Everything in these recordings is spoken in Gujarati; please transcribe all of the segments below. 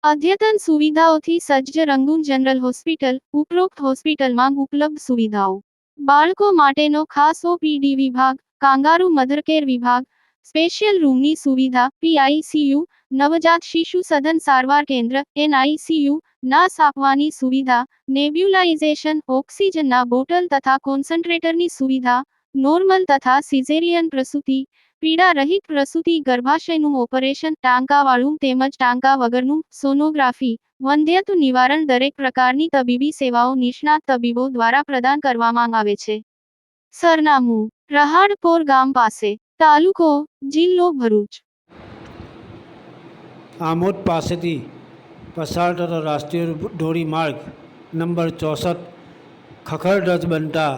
અદ્યતન સુવિધાઓથી સજ્જ રંગૂન જનરલ હોસ્પિટલ, ઉપરોક્ત હોસ્પિટલમાં ઉપલબ્ધ સુવિધાઓ. બાળકો માટેનો ખાસ ઓપીડી વિભાગ, કાંગારૂ મધરકેર વિભાગ, સ્પેશિયલ રૂમની સુવિધા, પીઆઈસીયુ, નવજાત શિશુ સઘન સારવાર કેન્દ્ર, એનઆઈસીયુ, નાસ આપવાની સુવિધા, નેબ્યુલાઇઝેશન, ઓક્સિજનના બોટલ તથા કોન્સન્ટ્રેટરની સુવિધા, નોર્મલ તથા સિઝેરિયન પ્રસૂતિ, પીડા રહિત પ્રસૂતિ, ગર્ભાશયનું ઓપરેશન, ટાંકાવાળું તેમજ ટાંકા વગરનું, સોનોગ્રાફી, વંધ્યત્વ નિવારણ દરેક પ્રકારની તબીબી સેવાઓ નિષ્ણાત તબીબો દ્વારા પ્રદાન કરવામાં આવે છે. સરનામું: રહાડપોર ગામ પાસે, તાલુકો, જિલ્લો ભરૂચ. આમોદ પાસેથી પસાર થતો રાષ્ટ્રીય ધોરીમાર્ગ નંબર 64 ખખડધજ બનતા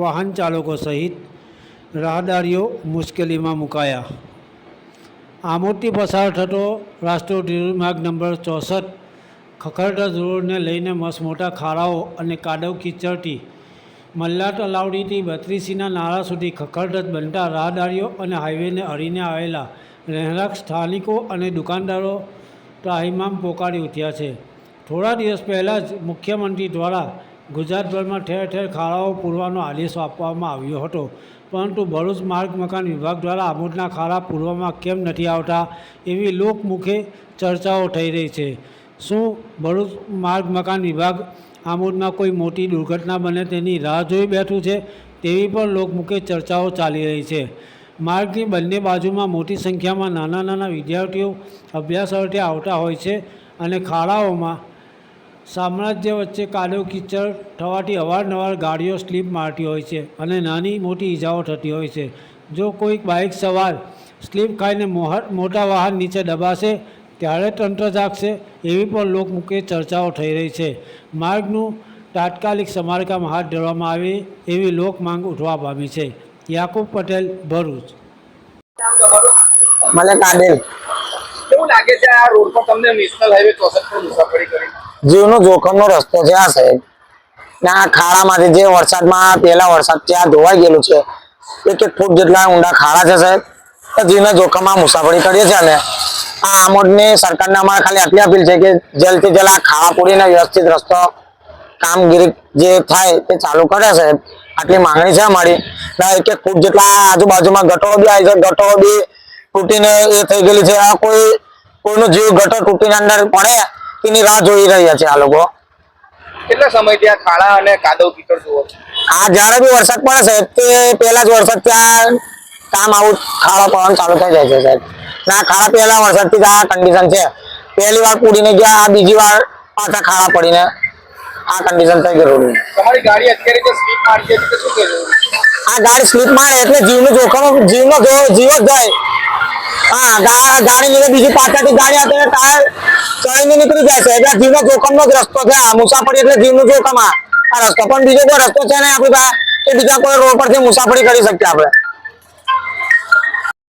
વાહન ચાલકો સહિત રાહદારીઓ મુશ્કેલીમાં મુકાયા. આમોદથી પસાર થતો રાષ્ટ્રીય ધોરીમાર્ગ નંબર 64 ખખડધજ રોડને લઈને મસમોટા ખાડાઓ અને કાદવ કીચડથી મલ્લા તલાવડીથી બત્રીસીના નાળા સુધી ખખડધજ બનતા રાહદારીઓ અને હાઈવેને અડીને આવેલા રહેણાંક સ્થાનિકો અને દુકાનદારો ત્રાહિમામ પોકારી ઉઠ્યા છે. થોડા દિવસ પહેલાં જ મુખ્યમંત્રી દ્વારા ગુજરાતભરમાં ઠેર ઠેર ખાડાઓ પૂરવાનો આદેશ આપવામાં આવ્યો હતો, પરંતુ ભરૂચ માર્ગ મકાન વિભાગ દ્વારા આમોદના ખાડા પૂરવામાં કેમ નથી આવતા એવી લોકમુખે ચર્ચાઓ થઈ રહી છે. શું ભરૂચ માર્ગ મકાન વિભાગ આમોદમાં કોઈ મોટી દુર્ઘટના બને તેની રાહ જોઈ બેઠું છે? તેવી પણ લોકમુખે ચર્ચાઓ ચાલી રહી છે. માર્ગની બંને બાજુમાં મોટી સંખ્યામાં નાના નાના વિદ્યાર્થીઓ અભ્યાસ અર્થે આવતા હોય છે અને ખાડાઓમાં સામ્રાજ્ય વચ્ચે કાદવ કીચડ થવાથી અવારનવાર ગાડીઓ સ્લીપ મારતી હોય છે અને નાની મોટી ઈજાઓ થતી હોય છે. જો કોઈક બાઇક સવાર સ્લીપ ખાઈને મોટા વાહન નીચે દબાશે ત્યારે તંત્ર જાગશે, એવી પણ લોકમુખે ચર્ચાઓ થઈ રહી છે. માર્ગનું તાત્કાલિક સમારકામ હાથ ધરવામાં આવે એવી લોક માંગ ઉઠવા પામી છે. યાકુબ પટેલ, ભરૂચ. મને કાદેલ કેવું લાગે છે આ રોડ પર તમને નેશનલ હાઈવે 64 પર મુસાફરી કરી? જીવનો જોખમનો રસ્તો છે આ સાહેબ. ના ખાડામાંથી જે વરસાદમાં પહેલા વરસાદ ત્યાં ધોવાઈ ગયેલું છે, 1 ફૂટ જેટલા ઊંડા ખાડા છે સાહેબ. જીવના જોખમમાં મુસાફરી કરીએ છીએ અને આ આમોદની સરકારને અમારે ખાલી આટલી અપીલ છે કે જલ્દથી જલ્દ આ ખાડા પૂરીને વ્યવસ્થિત રસ્તો કામગીરી જે થાય તે ચાલુ કરે સાહેબ. આટલી માંગણી છે અમારી. 1 ફૂટ જેટલા આજુબાજુમાં ગટરો બી આવી છે, ગટરો બી તૂટીને એ થઈ ગયેલી છે. આ કોઈનો જીવ ગટર તૂટીને અંદર પડે તેની રાહ જોઈ રહ્યા છે આ લોકો. કેટલા સમયથી આ ખાડા અને કાદવ કીચડ જુઓ? આ જ્યારે બી વરસાદ પડે સાહેબ તે પહેલા જ વરસાદ ત્યાં કામ આવું ખાડા પડવાનું ચાલુ થઈ જાય છે સાહેબ. ના ખાડા પહેલા વરસાદથી જ આ કન્ડિશન છે. પહેલી વાર પૂરીને ગયા, બીજી વાર પાછા ખાડા પડીને આ કન્ડિશન થઈ ગઈ રોડની. તમારી ગાડી અત્યારે જે સ્લીપ મારતી હતી શું કર્યું? આ ગાડી સ્લીપ મારે એટલે જીવનું જોખમ, જીવ જ જાય. હા, ગાડી નીકળે, બીજી પાછળથી ગાડી આપે ટાયર ચડીને નીકળી જાય છે. એટલે જીવનો જોખમનો જ રસ્તો છે આ. મુસાફરી એટલે જીવનું જોખમ. આ રસ્તો પણ બીજો કોઈ રસ્તો છે ને આપણી પાસે કે બીજા કોઈ રોડ પરથી મુસાફરી કરી શકીએ આપણે.